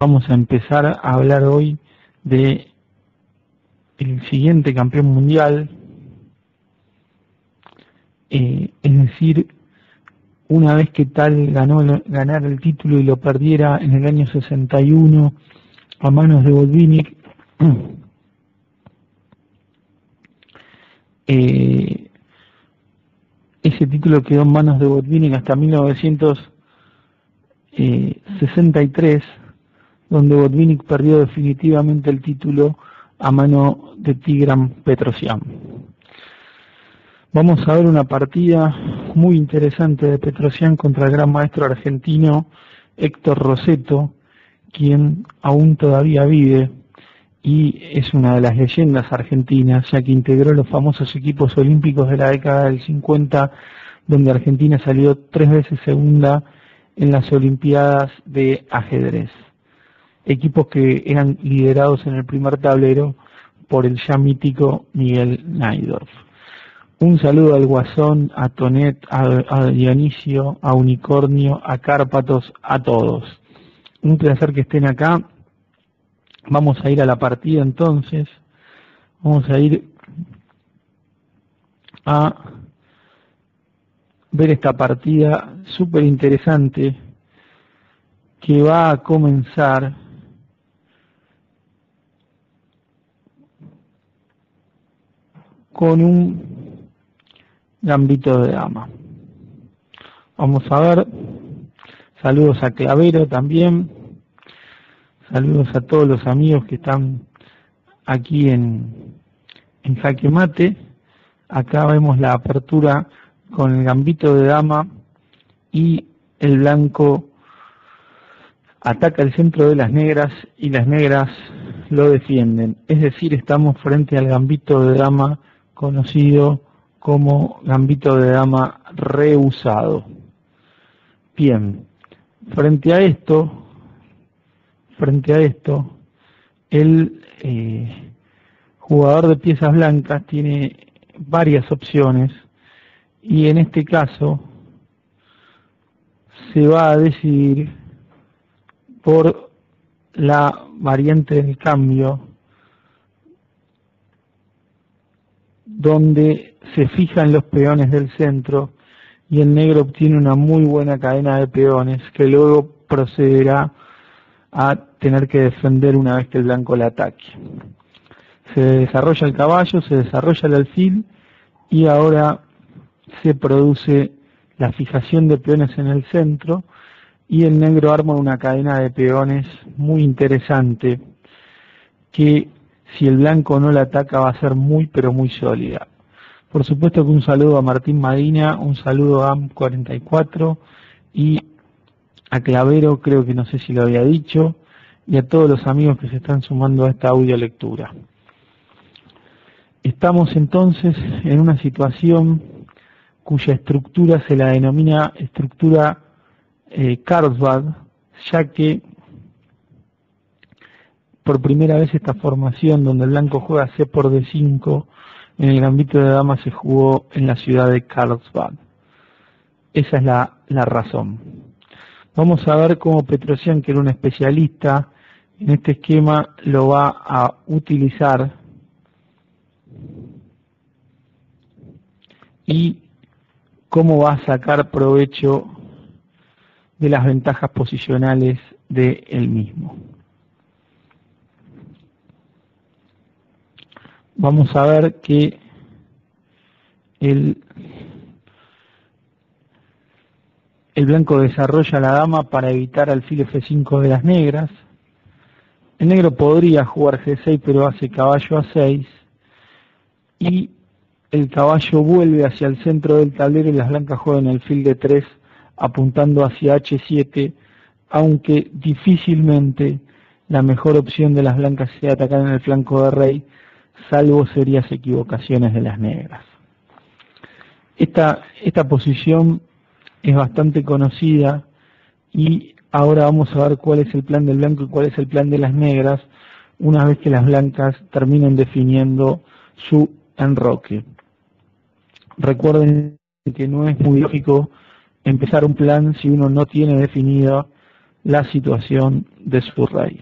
Vamos a empezar a hablar hoy de el siguiente campeón mundial, es decir, una vez que Tal ganara el título y lo perdiera en el año 61 a manos de Botvinnik, ese título quedó en manos de Botvinnik hasta 1963, donde Botvinnik perdió definitivamente el título a mano de Tigran Petrosyan. Vamos a ver una partida muy interesante de Petrosyan contra el gran maestro argentino Héctor Rossetto, quien aún todavía vive y es una de las leyendas argentinas, ya que integró los famosos equipos olímpicos de la década del 50, donde Argentina salió 3 veces segunda en las Olimpiadas de ajedrez. Equipos que eran liderados en el primer tablero por el ya mítico Miguel Najdorf. Un saludo al Guasón, a Tonet, a Dionisio, a Unicornio, a Cárpatos, a todos. Un placer que estén acá. Vamos a ir a la partida entonces. Vamos a ir a ver esta partida súper interesante que va a comenzar con un gambito de dama. Vamos a ver. Saludos a Clavero también. Saludos a todos los amigos que están aquí en Jaque Mate. Acá vemos la apertura con el gambito de dama y el blanco ataca el centro de las negras y las negras lo defienden. Es decir, estamos frente al gambito de dama conocido como gambito de dama rehusado. Bien, frente a esto, el jugador de piezas blancas tiene varias opciones y en este caso se va a decidir por la variante del cambio, donde se fijan los peones del centro y el negro obtiene una muy buena cadena de peones que luego procederá a tener que defender una vez que el blanco le ataque. Se desarrolla el caballo, se desarrolla el alfil y ahora se produce la fijación de peones en el centro y el negro arma una cadena de peones muy interesante que si el blanco no la ataca va a ser muy pero muy sólida. Por supuesto que un saludo a Martín Madina, un saludo a AM44 y a Clavero, creo que no sé si lo había dicho, y a todos los amigos que se están sumando a esta audio lectura. Estamos entonces en una situación cuya estructura se la denomina estructura Carlsbad, ya que por primera vez esta formación donde el blanco juega C por D5 en el gambito de dama se jugó en la ciudad de Carlsbad. Esa es la razón. Vamos a ver cómo Petrosyan, que era un especialista en este esquema, lo va a utilizar y cómo va a sacar provecho de las ventajas posicionales de él mismo. Vamos a ver que el blanco desarrolla la dama para evitar alfil F5 de las negras. El negro podría jugar G6, pero hace caballo A6 y el caballo vuelve hacia el centro del tablero y las blancas juegan alfil D3 apuntando hacia H7, aunque difícilmente la mejor opción de las blancas sea atacar en el flanco de rey, salvo serias equivocaciones de las negras. Esta posición es bastante conocida y ahora vamos a ver cuál es el plan del blanco y cuál es el plan de las negras una vez que las blancas terminen definiendo su enroque. Recuerden que no es muy lógico empezar un plan si uno no tiene definido la situación de su rey.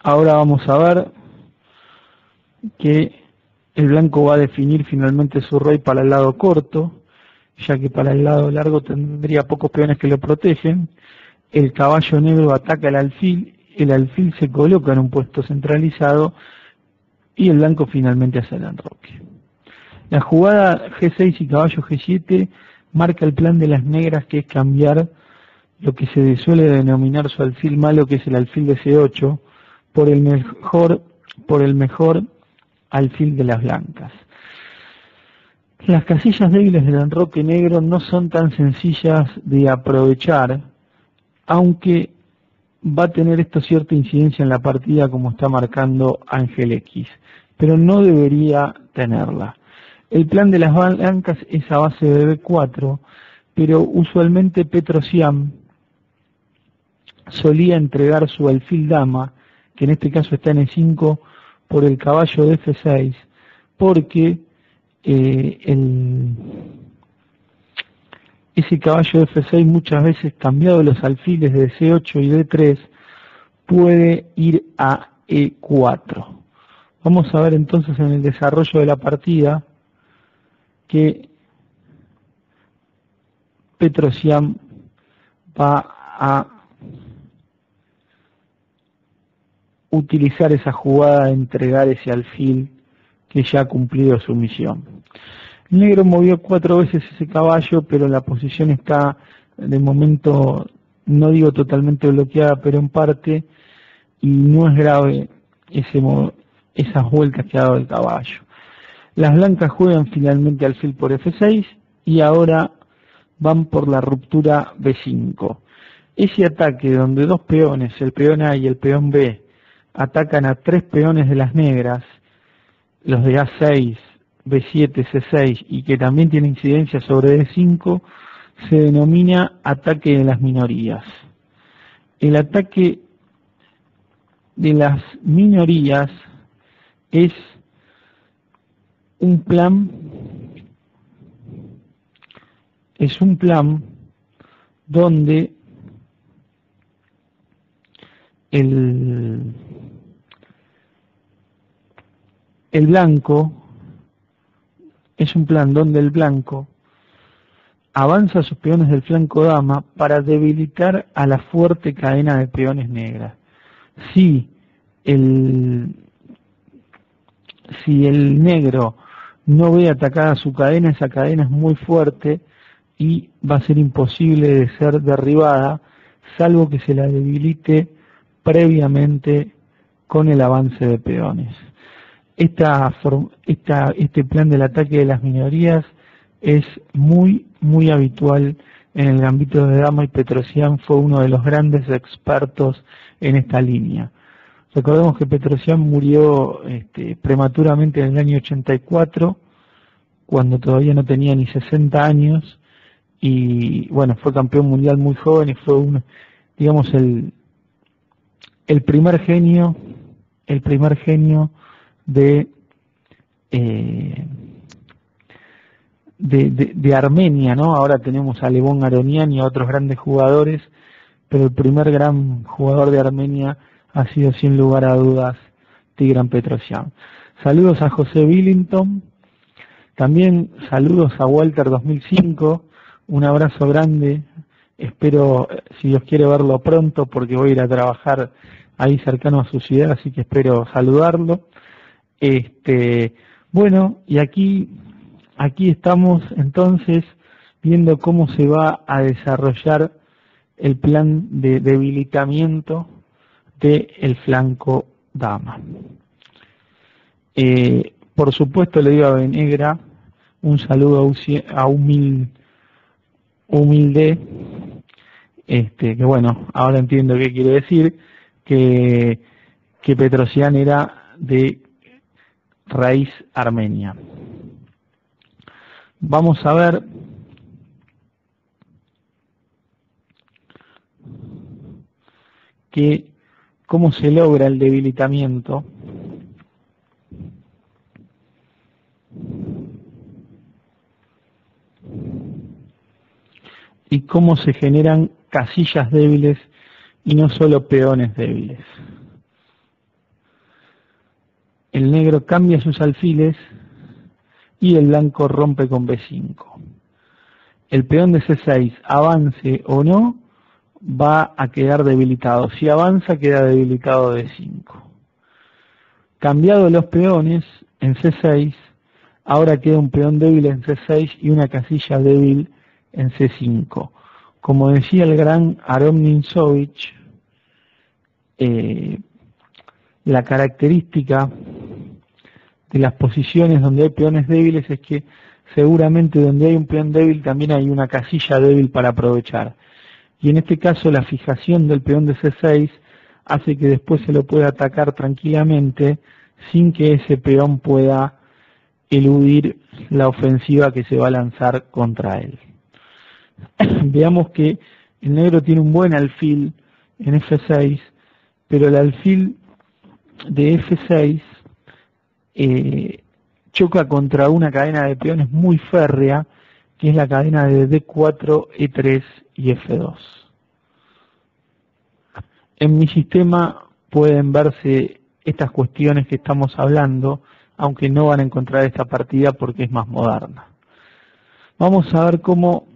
Ahora vamos a ver que el blanco va a definir finalmente su rey para el lado corto, ya que para el lado largo tendría pocos peones que lo protegen. El caballo negro ataca el alfil se coloca en un puesto centralizado y el blanco finalmente hace el enroque. La jugada G6 y caballo G7 marca el plan de las negras, que es cambiar lo que se suele denominar su alfil malo, que es el alfil de C8, por el mejor alfil de las blancas. Las casillas débiles del enroque negro no son tan sencillas de aprovechar, aunque va a tener esto cierta incidencia en la partida, como está marcando Ángel X, pero no debería tenerla. El plan de las blancas es a base de B4, pero usualmente Petrosian solía entregar su alfil dama, que en este caso está en E5, por el caballo de F6, porque ese caballo de F6 muchas veces, cambiado los alfiles de C8 y D3, puede ir a E4. Vamos a ver entonces en el desarrollo de la partida que Petrosian va a utilizar esa jugada de entregar ese alfil que ya ha cumplido su misión. El negro movió 4 veces ese caballo, pero la posición está de momento, no digo totalmente bloqueada, pero en parte, y no es grave esas vueltas que ha dado el caballo. Las blancas juegan finalmente alfil por F6 y ahora van por la ruptura B5. Ese ataque donde dos peones, el peón A y el peón B, atacan a 3 peones de las negras, los de A6, B7, C6, y que también tiene incidencia sobre D5, se denomina ataque de las minorías. El ataque de las minorías es un plan donde el blanco es un plan donde el blanco avanza sus peones del flanco dama para debilitar a la fuerte cadena de peones negras. Si el negro no ve atacada su cadena, esa cadena es muy fuerte y va a ser imposible de ser derribada, salvo que se la debilite previamente con el avance de peones. Este plan del ataque de las minorías es muy habitual en el gambito de dama, y Petrosian fue uno de los grandes expertos en esta línea. Recordemos que Petrosian murió prematuramente en el año 84, cuando todavía no tenía ni 60 años, y bueno, fue campeón mundial muy joven y fue el primer genio de Armenia, ¿no? Ahora tenemos a Levon Aronian y a otros grandes jugadores, pero el primer gran jugador de Armenia ha sido sin lugar a dudas Tigran Petrosian. Saludos a José Billington, también saludos a Walter 2005, un abrazo grande, espero, si Dios quiere, verlo pronto porque voy a ir a trabajar ahí cercano a su ciudad, así que espero saludarlo. Bueno, y aquí estamos entonces viendo cómo se va a desarrollar el plan de debilitamiento del flanco dama. Por supuesto le digo a Benegra un saludo a humilde, que bueno, ahora entiendo qué quiere decir, que Petrosian era de raíz armenia. Vamos a ver que cómo se logra el debilitamiento. Y cómo se generan casillas débiles y no solo peones débiles. El negro cambia sus alfiles y el blanco rompe con B5. El peón de C6, avance o no, va a quedar debilitado. Si avanza, queda debilitado D5. Cambiado los peones en C6, ahora queda un peón débil en C6 y una casilla débil en C5. Como decía el gran Aron Nimzowitsch, la característica de las posiciones donde hay peones débiles es que seguramente donde hay un peón débil también hay una casilla débil para aprovechar. Y en este caso la fijación del peón de C6 hace que después se lo pueda atacar tranquilamente sin que ese peón pueda eludir la ofensiva que se va a lanzar contra él. Veamos que el negro tiene un buen alfil en F6, pero el alfil de F6 choca contra una cadena de peones muy férrea, que es la cadena de D4, E3 y F2. En mi sistema pueden verse estas cuestiones que estamos hablando, aunque no van a encontrar esta partida porque es más moderna. Vamos a ver cómo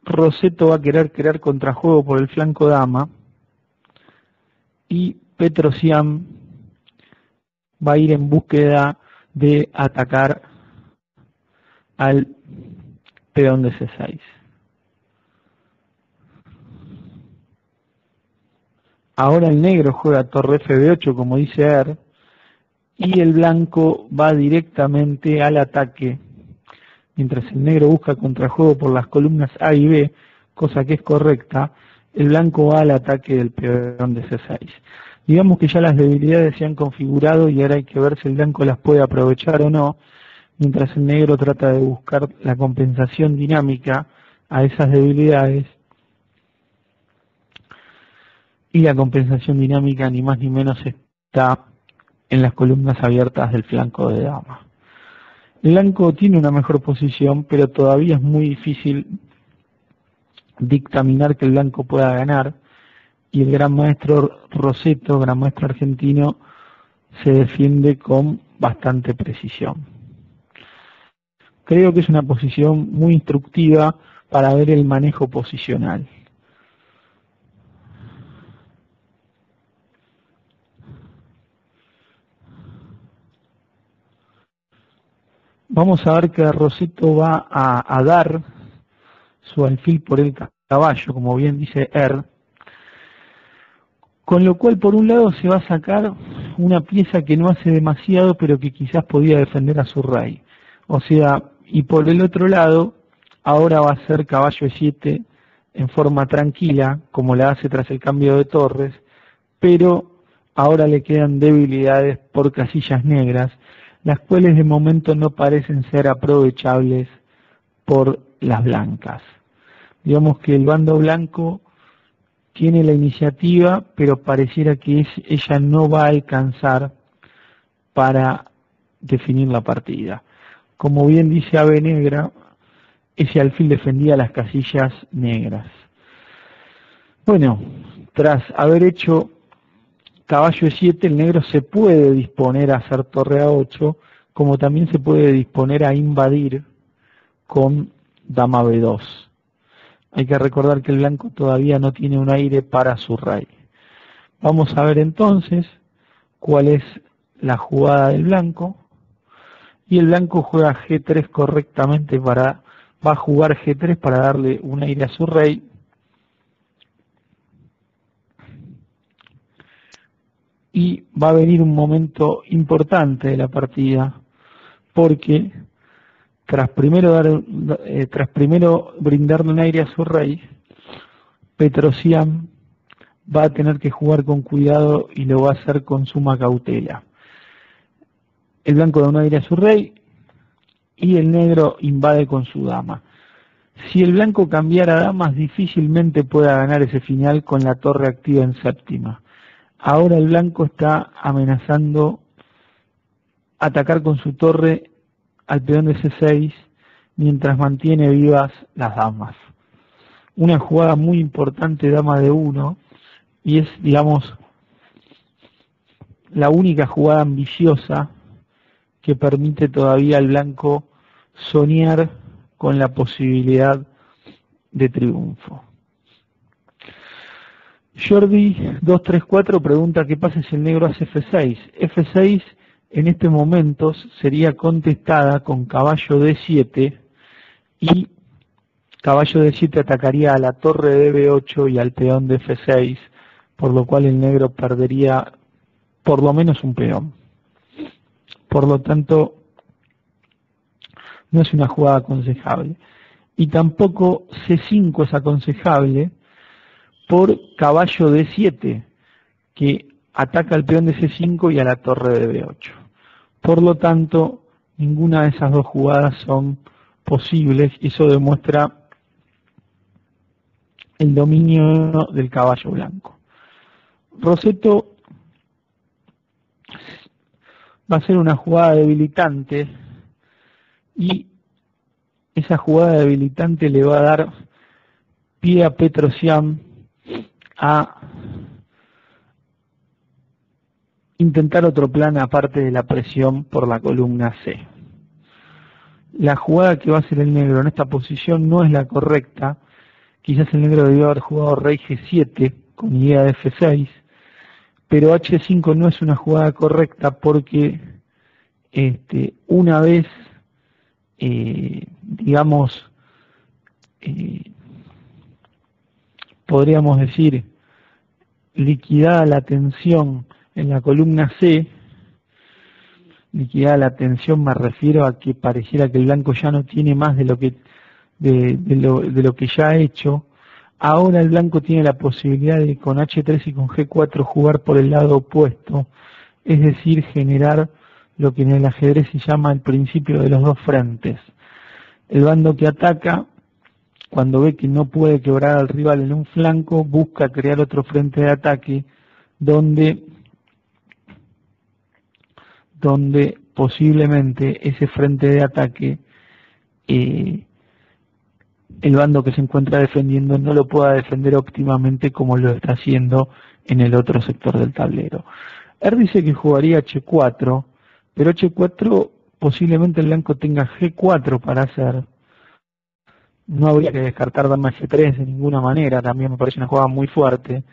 Rossetto va a querer crear contrajuego por el flanco dama y Petrosian va a ir en búsqueda de atacar al peón de C6. Ahora el negro juega torre FB8 como dice Er y el blanco va directamente al ataque. Mientras el negro busca contrajuego por las columnas A y B, cosa que es correcta, el blanco va al ataque del peón de C6. Digamos que ya las debilidades se han configurado y ahora hay que ver si el blanco las puede aprovechar o no, mientras el negro trata de buscar la compensación dinámica a esas debilidades. Y la compensación dinámica ni más ni menos está en las columnas abiertas del flanco de dama. El blanco tiene una mejor posición, pero todavía es muy difícil dictaminar que el blanco pueda ganar, y el gran maestro Rossetto, gran maestro argentino, se defiende con bastante precisión. Creo que es una posición muy instructiva para ver el manejo posicional. Vamos a ver que Rossetto va a dar su alfil por el caballo, como bien dice Er, con lo cual por un lado se va a sacar una pieza que no hace demasiado, pero que quizás podía defender a su rey. O sea, y por el otro lado, ahora va a ser caballo E7 en forma tranquila, como la hace tras el cambio de torres, pero ahora le quedan debilidades por casillas negras, las cuales de momento no parecen ser aprovechables por las blancas. Digamos que el bando blanco tiene la iniciativa, pero pareciera que ella no va a alcanzar para definir la partida. Como bien dice Ave Negra, ese alfil defendía las casillas negras. Bueno, tras haber hecho caballo E7, el negro se puede disponer a hacer torre A8, como también se puede disponer a invadir con dama B2. Hay que recordar que el blanco todavía no tiene un aire para su rey. Vamos a ver entonces cuál es la jugada del blanco. Y el blanco juega G3 correctamente, va a jugar G3 para darle un aire a su rey. Y va a venir un momento importante de la partida, porque tras primero brindarle un aire a su rey, Petrosian va a tener que jugar con cuidado y lo va a hacer con suma cautela. El blanco da un aire a su rey y el negro invade con su dama. Si el blanco cambiara damas, difícilmente pueda ganar ese final con la torre activa en séptima. Ahora el blanco está amenazando atacar con su torre al peón de C6 mientras mantiene vivas las damas. Una jugada muy importante, dama de 1, y es, digamos, la única jugada ambiciosa que permite todavía al blanco soñar con la posibilidad de triunfo. Jordi 234 pregunta qué pasa si el negro hace F6. F6 en este momento sería contestada con caballo D7 y caballo D7 atacaría a la torre de B8 y al peón de F6, por lo cual el negro perdería por lo menos un peón. Por lo tanto, no es una jugada aconsejable. Y tampoco C5 es aconsejable por caballo D7, que ataca al peón de C5 y a la torre de B8. Por lo tanto, ninguna de esas dos jugadas son posibles y eso demuestra el dominio del caballo blanco. Rossetto va a ser una jugada debilitante y esa jugada debilitante le va a dar pie a Petrosyan a intentar otro plan aparte de la presión por la columna C. La jugada que va a hacer el negro en esta posición no es la correcta. Quizás el negro debió haber jugado rey G7 con idea de F6, pero H5 no es una jugada correcta porque una vez, digamos, podríamos decir, liquidada la tensión en la columna C, liquidada la tensión me refiero a que pareciera que el blanco ya no tiene más de lo que ya ha hecho. Ahora el blanco tiene la posibilidad de con H3 y con G4 jugar por el lado opuesto, es decir, generar lo que en el ajedrez se llama el principio de los dos frentes. El bando que ataca, cuando ve que no puede quebrar al rival en un flanco, busca crear otro frente de ataque donde posiblemente ese frente de ataque el bando que se encuentra defendiendo no lo pueda defender óptimamente como lo está haciendo en el otro sector del tablero. Dice que jugaría H4, pero H4 posiblemente el blanco tenga G4 para hacer. No habría que descartar dama F3 de ninguna manera, también me parece una jugada muy fuerte.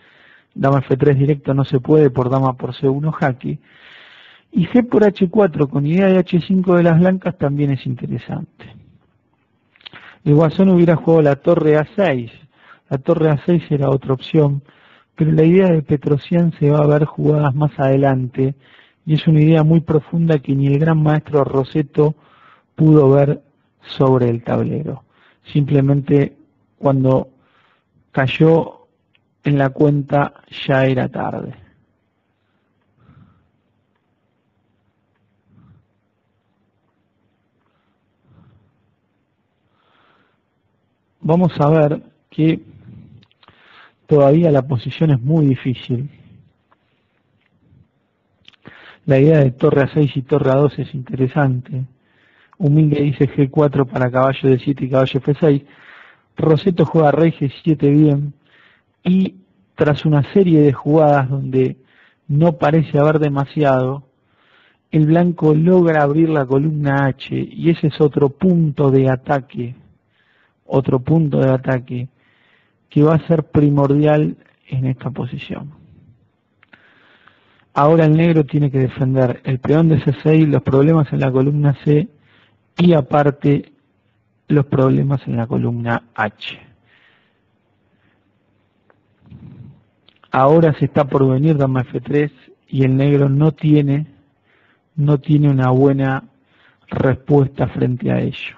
Dama F3 directo no se puede por dama por C1 jaque. Y G por H4 con idea de H5 de las blancas también es interesante. El guasón hubiera jugado la torre A6. La torre A6 era otra opción, pero la idea de Petrosyan se va a ver jugadas más adelante y es una idea muy profunda que ni el gran maestro Rossetto pudo ver sobre el tablero. Simplemente cuando cayó en la cuenta ya era tarde. Vamos a ver que todavía la posición es muy difícil. La idea de torre A6 y torre A2 es interesante. Humilde dice G4 para caballo D7 y caballo F6. Rossetto juega rey G7 bien. Y tras una serie de jugadas donde no parece haber demasiado, el blanco logra abrir la columna H y ese es otro punto de ataque que va a ser primordial en esta posición. Ahora el negro tiene que defender el peón de C6, los problemas en la columna C y aparte los problemas en la columna H. Ahora se está por venir dama F3 y el negro no tiene una buena respuesta frente a ello.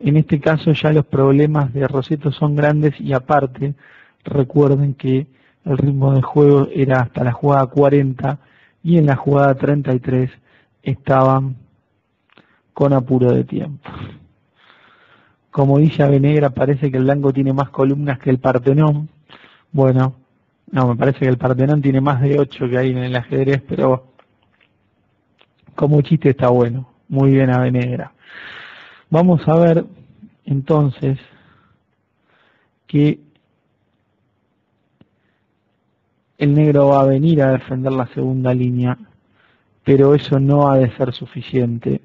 En este caso ya los problemas de Rossetto son grandes y aparte recuerden que el ritmo de juego era hasta la jugada 40 y en la jugada 33 estaban con apuro de tiempo. Como dice Avenegra, parece que el blanco tiene más columnas que el Partenón. Bueno, no, me parece que el Partenón tiene más de 8 que hay en el ajedrez, pero como chiste está bueno. Muy bien, Avenegra. Vamos a ver entonces que el negro va a venir a defender la segunda línea, pero eso no ha de ser suficiente.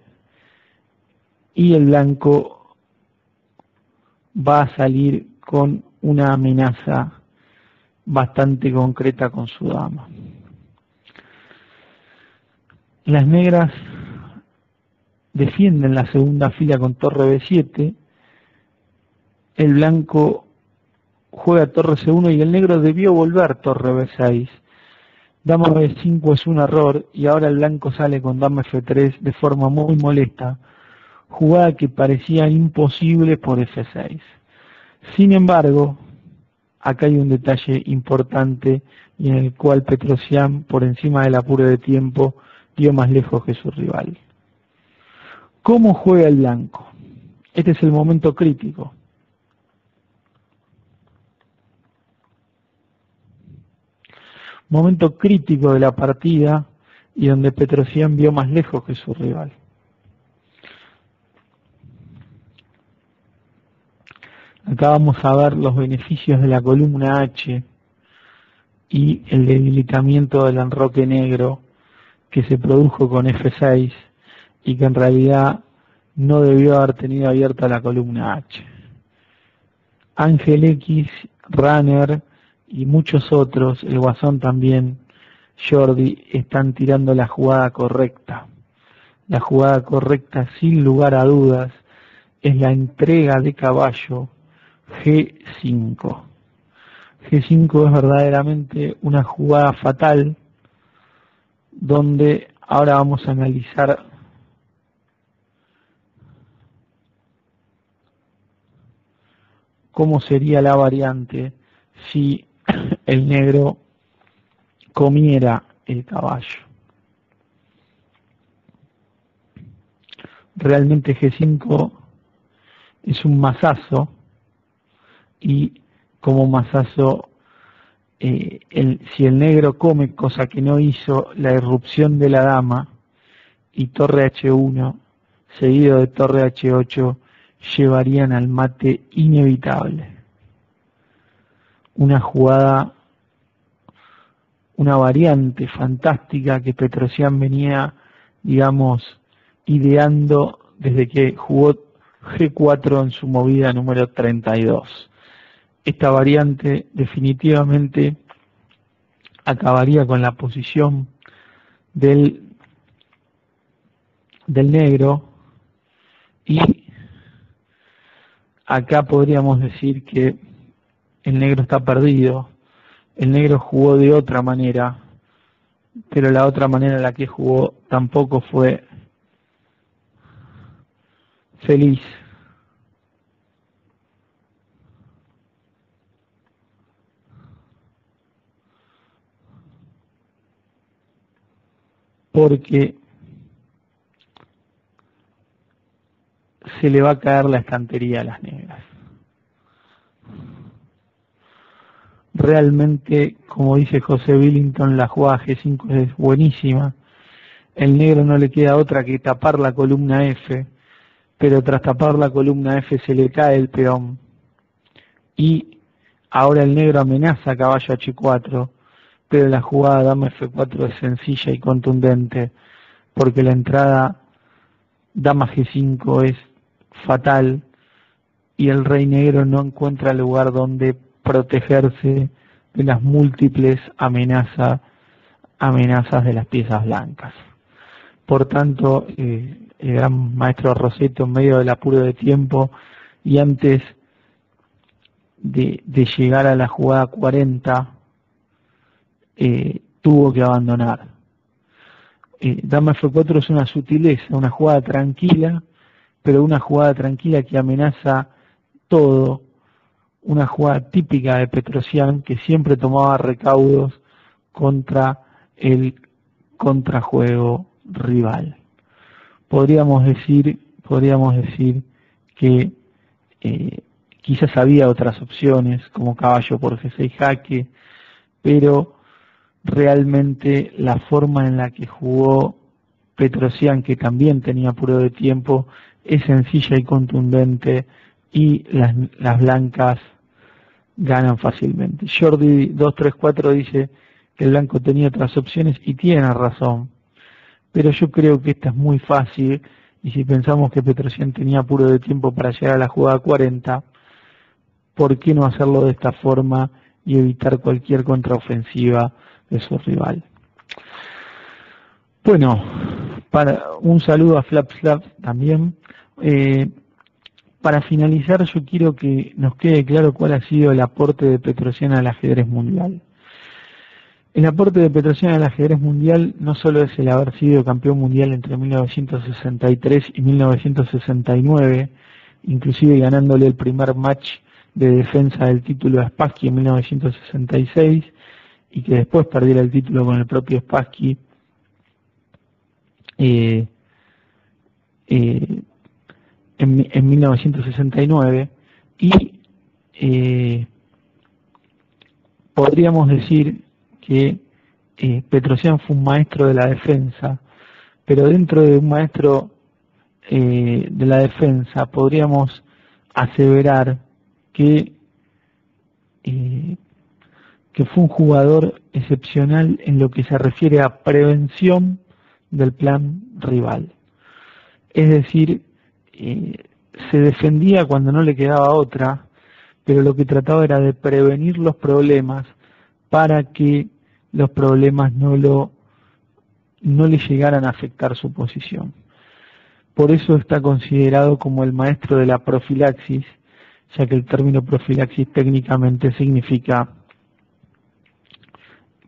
Y el blanco va a salir con una amenaza bastante concreta con su dama. Las negras defienden la segunda fila con torre B7, el blanco juega torre C1 y el negro debió volver torre B6. Dama B5 es un error y ahora el blanco sale con dama F3 de forma muy molesta, jugada que parecía imposible por F6. Sin embargo, acá hay un detalle importante y en el cual Petrosian, por encima del apuro de tiempo, dio más lejos que su rival. ¿Cómo juega el blanco? Este es el momento crítico. Momento crítico de la partida y donde Petrosian vio más lejos que su rival. Acá vamos a ver los beneficios de la columna H y el debilitamiento del enroque negro que se produjo con F6 y que en realidad no debió haber tenido abierta la columna H. Ángel X, Runner y muchos otros, el Guasón también, Jordi, están tirando la jugada correcta. La jugada correcta, sin lugar a dudas, es la entrega de caballo G5. G5 es verdaderamente una jugada fatal, donde ahora vamos a analizar cómo sería la variante si el negro comiera el caballo. Realmente G5 es un mazazo y como mazazo, si el negro come, cosa que no hizo, la irrupción de la dama y torre H1 seguido de torre H8 llevarían al mate inevitable. Una jugada, una variante fantástica que Petrosian venía, digamos, ideando desde que jugó G4 en su movida número 32. Esta variante definitivamente acabaría con la posición del negro y acá podríamos decir que el negro está perdido. El negro jugó de otra manera, pero la otra manera en la que jugó tampoco fue feliz. Porque se le va a caer la estantería a las negras. Realmente, como dice José Billington, la jugada G5 es buenísima. El negro no le queda otra que tapar la columna F, pero tras tapar la columna F se le cae el peón. Y ahora el negro amenaza a caballo H4, pero la jugada dama F4 es sencilla y contundente, porque la entrada dama G5 es fatal y el rey negro no encuentra lugar donde protegerse de las múltiples amenazas de las piezas blancas. Por tanto, el gran maestro Rossetto, en medio del apuro de tiempo y antes de llegar a la jugada 40, tuvo que abandonar. Dama F4 es una sutileza, una jugada tranquila, pero una jugada tranquila que amenaza todo, una jugada típica de Petrosian que siempre tomaba recaudos contra el contrajuego rival. Podríamos decir que quizás había otras opciones, como caballo por G6 jaque, pero realmente la forma en la que jugó Petrosyan, que también tenía apuro de tiempo, es sencilla y contundente, y las blancas ganan fácilmente. Jordi 234 dice que el blanco tenía otras opciones y tiene razón, pero yo creo que esta es muy fácil, y si pensamos que Petrosyan tenía apuro de tiempo para llegar a la jugada 40, ¿por qué no hacerlo de esta forma y evitar cualquier contraofensiva de su rival? Bueno, un saludo a Flap Slap también. Para finalizar, yo quiero que nos quede claro cuál ha sido el aporte de Petrosyan al ajedrez mundial. El aporte de Petrosyan al ajedrez mundial no solo es el haber sido campeón mundial entre 1963 y 1969, inclusive ganándole el primer match de defensa del título a Spassky en 1966, y que después perdiera el título con el propio Spassky en 1969, y podríamos decir que Petrosyan fue un maestro de la defensa, pero dentro de un maestro de la defensa podríamos aseverar que fue un jugador excepcional en lo que se refiere a prevención del plan rival. Es decir, se defendía cuando no le quedaba otra, pero lo que trataba era de prevenir los problemas para que los problemas no le llegaran a afectar su posición. Por eso está considerado como el maestro de la profilaxis, ya que el término profilaxis técnicamente significa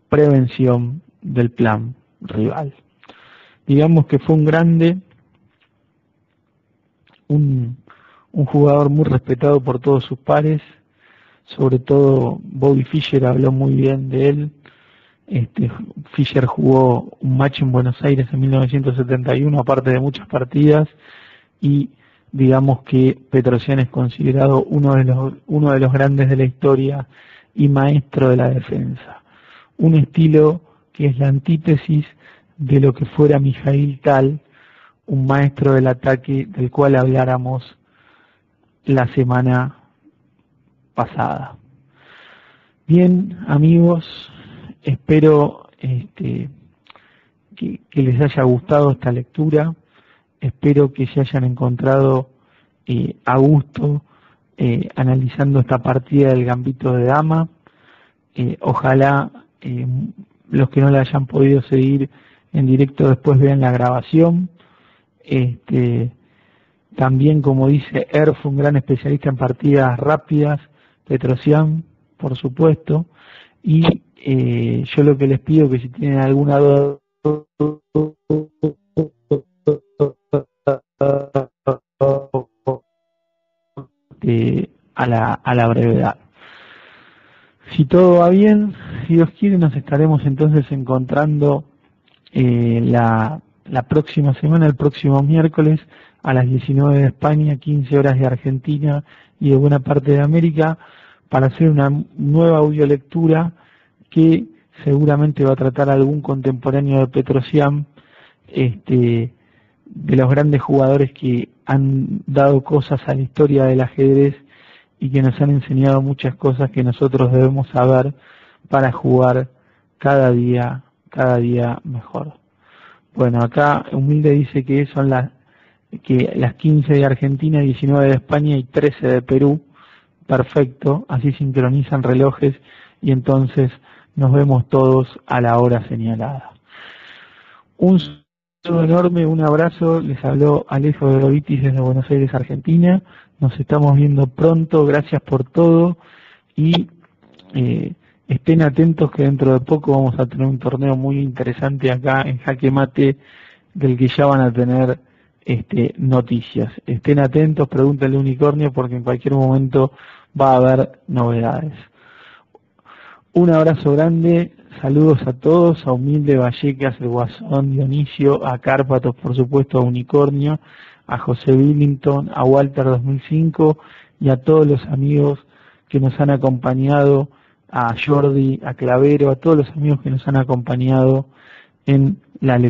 prevención del plan rival. Digamos que fue un grande, un jugador muy respetado por todos sus pares, sobre todo Bobby Fischer habló muy bien de él. Fischer jugó un match en Buenos Aires en 1971, aparte de muchas partidas, y digamos que Petrosyan es considerado uno de los grandes de la historia y maestro de la defensa. Un estilo que es la antítesis de lo que fuera Mikhail Tal, un maestro del ataque del cual habláramos la semana pasada. Bien, amigos, espero que les haya gustado esta lectura, espero que se hayan encontrado a gusto analizando esta partida del Gambito de Dama. Ojalá los que no la hayan podido seguir en directo después vean la grabación. También, como dice fue un gran especialista en partidas rápidas, Petrosyan, por supuesto, y yo lo que les pido que si tienen alguna duda a la brevedad. Si todo va bien, si Dios quiere, nos estaremos entonces encontrando la próxima semana, el próximo miércoles, a las 19 de España, 15 horas de Argentina y de buena parte de América, para hacer una nueva audiolectura que seguramente va a tratar algún contemporáneo de Petrosyan, de los grandes jugadores que han dado cosas a la historia del ajedrez y que nos han enseñado muchas cosas que nosotros debemos saber para jugar cada día mejor. Bueno, acá Humilde dice que son las 15 de Argentina, 19 de España y 13 de Perú. Perfecto, así sincronizan relojes y entonces nos vemos todos a la hora señalada. Un saludo enorme, un abrazo, les habló Alejo de Rovitis desde Buenos Aires, Argentina. Nos estamos viendo pronto, gracias por todo y estén atentos que dentro de poco vamos a tener un torneo muy interesante acá en Jaque Mate, del que ya van a tener noticias. Estén atentos, pregúntenle a Unicornio porque en cualquier momento va a haber novedades. Un abrazo grande, saludos a todos, a Humilde, Vallecas, el Guasón, Dionisio, a Cárpatos, por supuesto, a Unicornio, a José Billington, a Walter 2005 y a todos los amigos que nos han acompañado, a Jordi, a Clavero, a todos los amigos que nos han acompañado en la lectura.